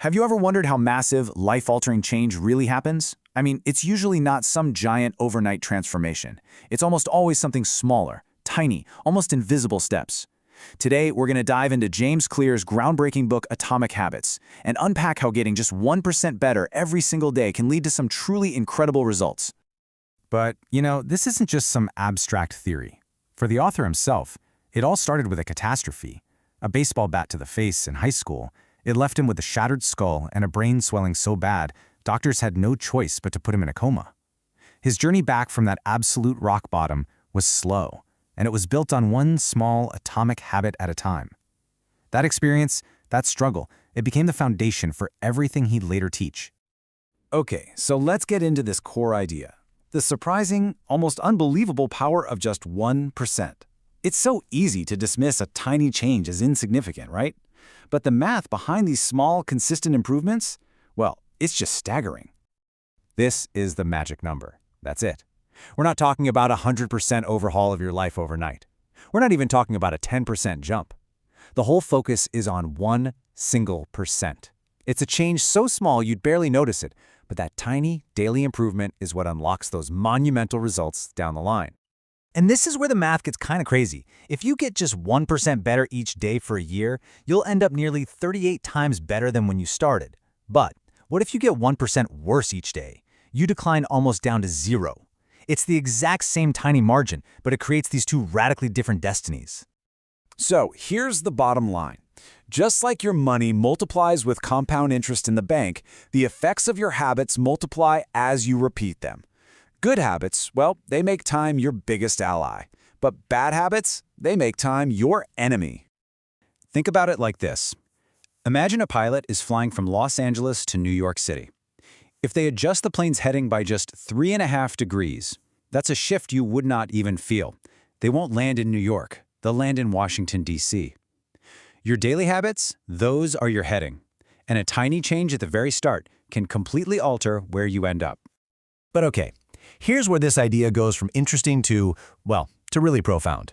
Have you ever wondered how massive, life-altering change really happens? I mean, it's usually not some giant overnight transformation. It's almost always something smaller, tiny, almost invisible steps. Today, we're going to dive into James Clear's groundbreaking book, Atomic Habits, and unpack how getting just 1% better every single day can lead to some truly incredible results. But, this isn't just some abstract theory. For the author himself, it all started with a catastrophe. A baseball bat to the face in high school. It left him with a shattered skull and a brain swelling so bad, doctors had no choice but to put him in a coma. His journey back from that absolute rock bottom was slow, and it was built on one small atomic habit at a time. That experience, that struggle, it became the foundation for everything he'd later teach. Okay, so let's get into this core idea. The surprising, almost unbelievable power of just 1%. It's so easy to dismiss a tiny change as insignificant, right? But the math behind these small, consistent improvements, well, it's just staggering. This is the magic number. That's it. We're not talking about a 100% overhaul of your life overnight. We're not even talking about a 10% jump. The whole focus is on 1 single percent. It's a change so small you'd barely notice it, but that tiny daily improvement is what unlocks those monumental results down the line. And this is where the math gets kind of crazy. If you get just 1% better each day for a year, you'll end up nearly 38 times better than when you started. But what if you get 1% worse each day? You decline almost down to 0. It's the exact same tiny margin, but it creates these two radically different destinies. So here's the bottom line. Just like your money multiplies with compound interest in the bank, the effects of your habits multiply as you repeat them. Good habits, well, they make time your biggest ally. But bad habits, they make time your enemy. Think about it like this. Imagine a pilot is flying from Los Angeles to New York City. If they adjust the plane's heading by just 3.5 degrees, that's a shift you would not even feel. They won't land in New York. They'll land in Washington, D.C. Your daily habits, those are your heading. And a tiny change at the very start can completely alter where you end up. But okay, here's where this idea goes from interesting to, well, to really profound.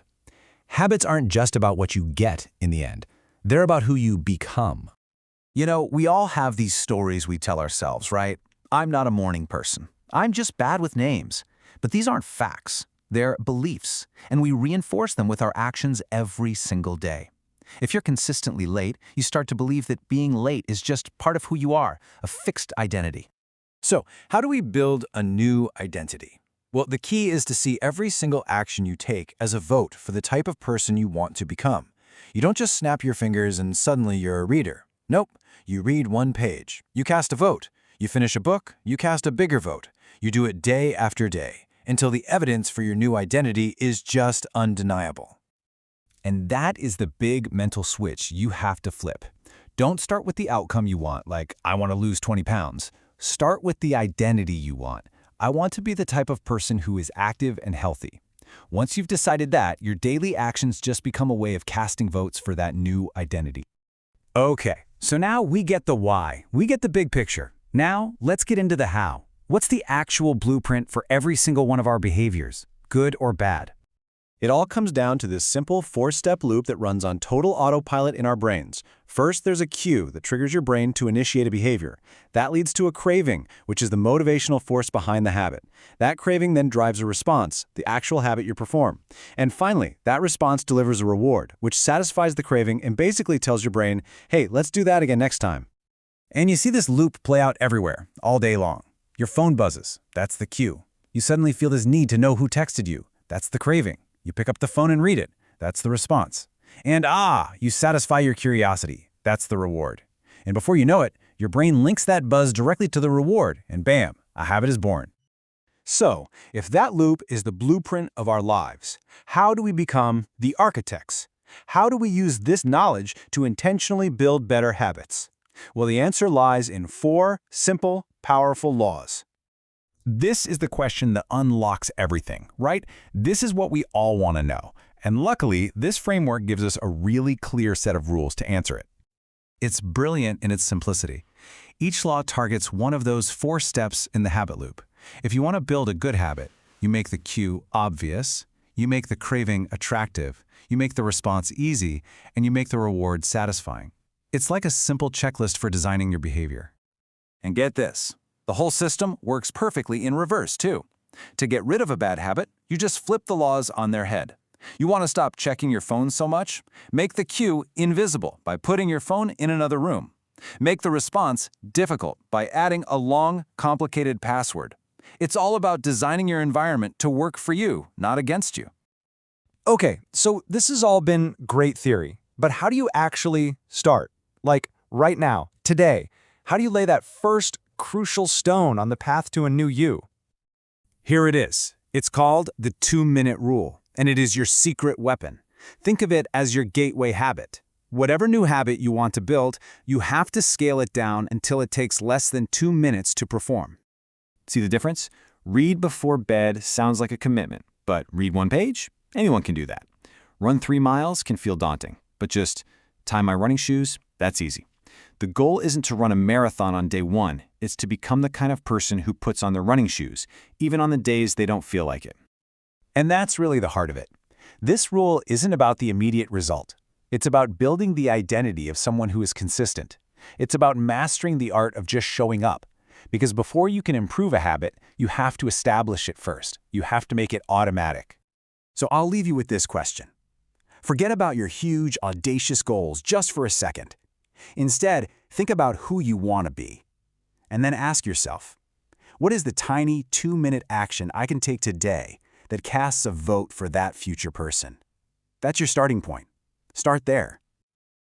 Habits aren't just about what you get in the end. They're about who you become. You know, we all have these stories we tell ourselves, right? I'm not a morning person. I'm just bad with names. But these aren't facts. They're beliefs, and we reinforce them with our actions every single day. If you're consistently late, you start to believe that being late is just part of who you are, a fixed identity. So, how do we build a new identity? Well, the key is to see every single action you take as a vote for the type of person you want to become. You don't just snap your fingers and suddenly you're a reader. Nope, you read one page. You cast a vote. You finish a book, you cast a bigger vote. You do it day after day, until the evidence for your new identity is just undeniable. And that is the big mental switch you have to flip. Don't start with the outcome you want, like, I want to lose 20 pounds. Start with the identity you want. I want to be the type of person who is active and healthy. Once you've decided that, your daily actions just become a way of casting votes for that new identity. Okay, so now we get the why. We get the big picture. Now, let's get into the how. What's the actual blueprint for every single one of our behaviors, good or bad? It all comes down to this simple 4-step loop that runs on total autopilot in our brains. First, there's a cue that triggers your brain to initiate a behavior. That leads to a craving, which is the motivational force behind the habit. That craving then drives a response, the actual habit you perform. And finally, that response delivers a reward, which satisfies the craving and basically tells your brain, hey, let's do that again next time. And you see this loop play out everywhere, all day long. Your phone buzzes. That's the cue. You suddenly feel this need to know who texted you. That's the craving. You pick up the phone and read it. That's the response. And you satisfy your curiosity. That's the reward. And before you know it, your brain links that buzz directly to the reward, and bam, a habit is born. So, if that loop is the blueprint of our lives, how do we become the architects? How do we use this knowledge to intentionally build better habits? Well, the answer lies in 4 simple, powerful laws. This is the question that unlocks everything, right? This is what we all want to know. And luckily, this framework gives us a really clear set of rules to answer it. It's brilliant in its simplicity. Each law targets one of those 4 steps in the habit loop. If you want to build a good habit, you make the cue obvious, you make the craving attractive, you make the response easy, and you make the reward satisfying. It's like a simple checklist for designing your behavior. And get this, the whole system works perfectly in reverse, too. To get rid of a bad habit, you just flip the laws on their head. You want to stop checking your phone so much? Make the cue invisible by putting your phone in another room. Make the response difficult by adding a long, complicated password. It's all about designing your environment to work for you, not against you. Okay, so this has all been great theory, but how do you actually start? Like, right now, today, how do you lay that first crucial stone on the path to a new you? Here it is. It's called the 2-minute rule, and it is your secret weapon. Think of it as your gateway habit. Whatever new habit you want to build, you have to scale it down until it takes less than 2 minutes to perform. See the difference? Read before bed sounds like a commitment, but read 1 page? Anyone can do that. Run 3 miles can feel daunting, but just tie my running shoes? That's easy. The goal isn't to run a marathon on day 1, it's to become the kind of person who puts on their running shoes, even on the days they don't feel like it. And that's really the heart of it. This rule isn't about the immediate result. It's about building the identity of someone who is consistent. It's about mastering the art of just showing up. Because before you can improve a habit, you have to establish it first. You have to make it automatic. So I'll leave you with this question. Forget about your huge, audacious goals just for a second. Instead, think about who you want to be. And then ask yourself, what is the tiny 2-minute action I can take today that casts a vote for that future person? That's your starting point. Start there.